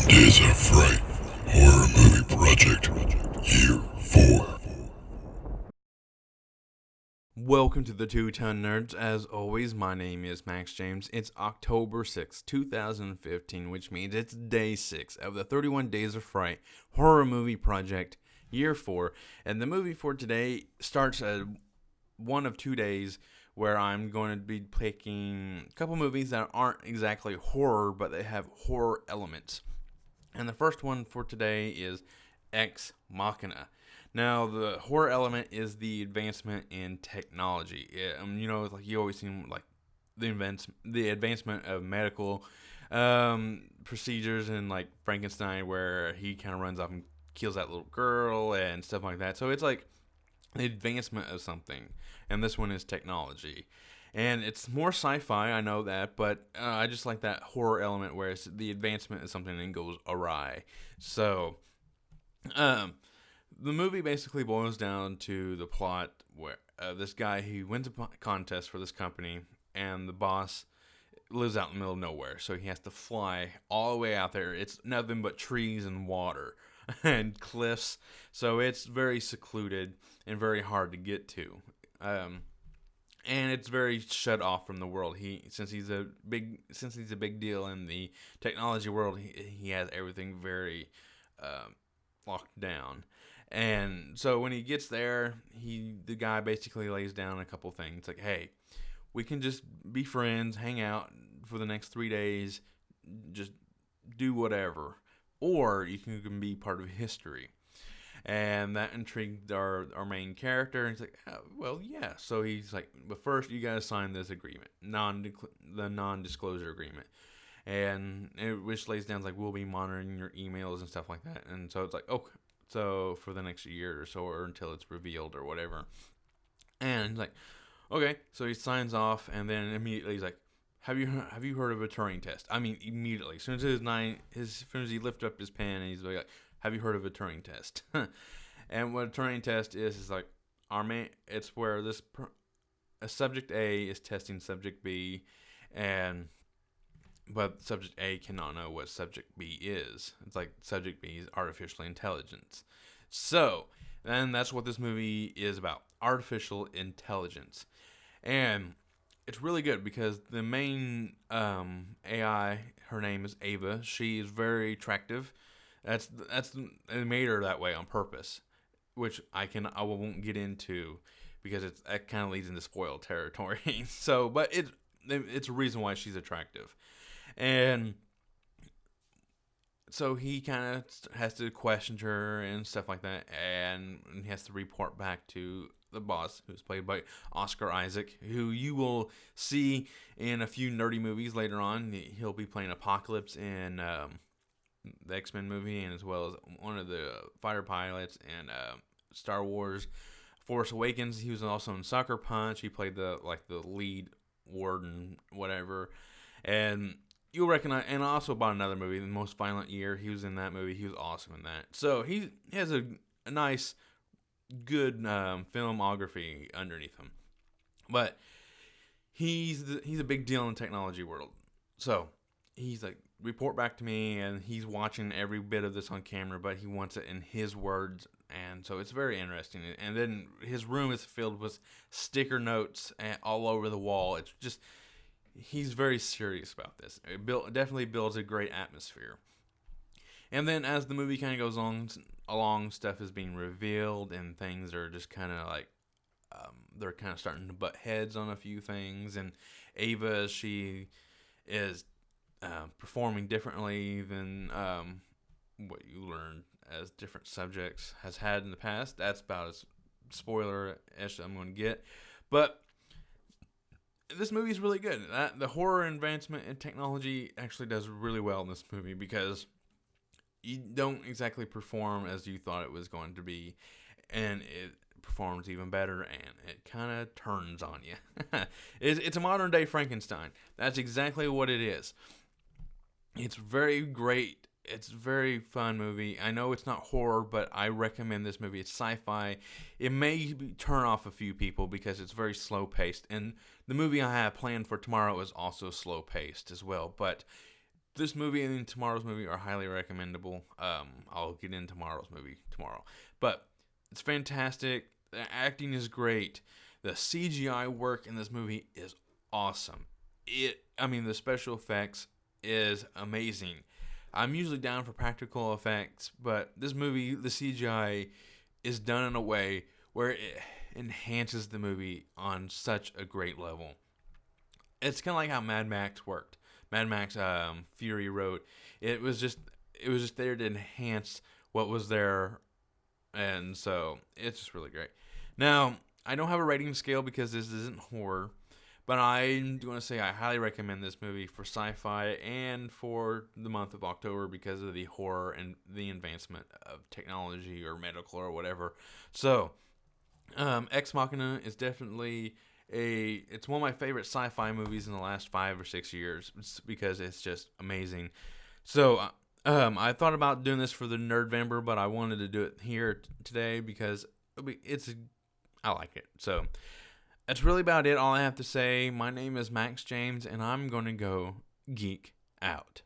Days of Fright Horror Movie Project, Year 4. Welcome to the Two-Ton Nerds. As always, my name is Max James. It's October 6th, 2015, which means it's day 6 of the 31 Days of Fright Horror Movie Project, Year 4. And the movie for today starts at one of 2 days where I'm going to be picking a couple movies that aren't exactly horror, but they have horror elements. And the first one for today is Ex Machina. Now, the horror element is the advancement in technology. Like you always see, like the advancement of medical procedures and like Frankenstein, where he kind of runs off and kills that little girl and stuff like that. So it's like the advancement of something, and this one is technology. And it's more sci-fi, I know that, but I just like that horror element where it's the advancement of something and goes awry. So, the movie basically boils down to the plot where this guy, he wins a contest for this company, and the boss lives out in the middle of nowhere, so he has to fly all the way out there. It's nothing but trees and water and cliffs, so it's very secluded and very hard to get to. And it's very shut off from the world. Since he's a big deal in the technology world, he has everything very locked down. And so when he gets there, the guy basically lays down a couple things like, hey, we can just be friends, hang out for the next 3 days, just do whatever, or you can be part of history. And that intrigued our main character. And he's like, oh, well, yeah. So he's like, but first you got to sign this agreement, the non-disclosure agreement. Which lays down like, we'll be monitoring your emails and stuff like that. And so it's like, okay, so for the next year or so, or until it's revealed or whatever. And he's like, okay. So he signs off, and then immediately he's like, have you heard of a Turing test? I mean, immediately, as soon as he lifted up his pen, and he's like, have you heard of a Turing test? And what a Turing test is like it's where a subject A is testing subject B, but subject A cannot know what subject B is. It's like subject B is artificial intelligence. So, and that's what this movie is about, artificial intelligence. And it's really good because the main AI, her name is Ava. She is very attractive. They made her that way on purpose, which I won't get into because that kind of leads into spoiled territory. So, but it's a reason why she's attractive, and so he kind of has to question her and stuff like that, and he has to report back to the boss, who's played by Oscar Isaac, who you will see in a few nerdy movies later on. He'll be playing Apocalypse in the X-Men movie, and as well as one of the fighter pilots in Star Wars Force Awakens. He was also in Sucker Punch. He played the lead warden, whatever. And you'll recognize, and also about another movie, The Most Violent Year. He was in that movie. He was awesome in that. So he has a nice, good filmography underneath him. But he's a big deal in the technology world. So he's like, report back to me, and he's watching every bit of this on camera, but he wants it in his words, and so it's very interesting. And then his room is filled with sticker notes all over the wall. It's just, he's very serious about this. It definitely builds a great atmosphere. And then as the movie kind of goes along, stuff is being revealed, and things are just kind of like, they're kind of starting to butt heads on a few things. And Ava, she is performing differently than what you learn as different subjects has had in the past. That's about as spoiler-ish I'm going to get. But this movie is really good. The horror advancement in technology actually does really well in this movie because you don't exactly perform as you thought it was going to be, and it performs even better, and it kind of turns on you. It's a modern-day Frankenstein. That's exactly what it is. It's very great. It's a very fun movie. I know it's not horror, but I recommend this movie. It's sci-fi. It may turn off a few people because it's very slow-paced. And the movie I have planned for tomorrow is also slow-paced as well. But this movie and tomorrow's movie are highly recommendable. I'll get into tomorrow's movie tomorrow, but it's fantastic. The acting is great. The CGI work in this movie is awesome. The special effects is amazing. I'm usually down for practical effects, but this movie, the CGI is done in a way where it enhances the movie on such a great level. It's kind of like how Mad Max worked. Mad Max Fury Road. It was just there to enhance what was there, and so it's just really great. Now, I don't have a rating scale because this isn't horror, but I'm going to say I highly recommend this movie for sci-fi and for the month of October because of the horror and the advancement of technology or medical or whatever. So, Ex Machina is definitely it's one of my favorite sci-fi movies in the last 5 or 6 years because it's just amazing. So, I thought about doing this for the Nerdvember, but I wanted to do it here today because I like it. So, that's really about it. All I have to say. My name is Max James, and I'm going to go geek out.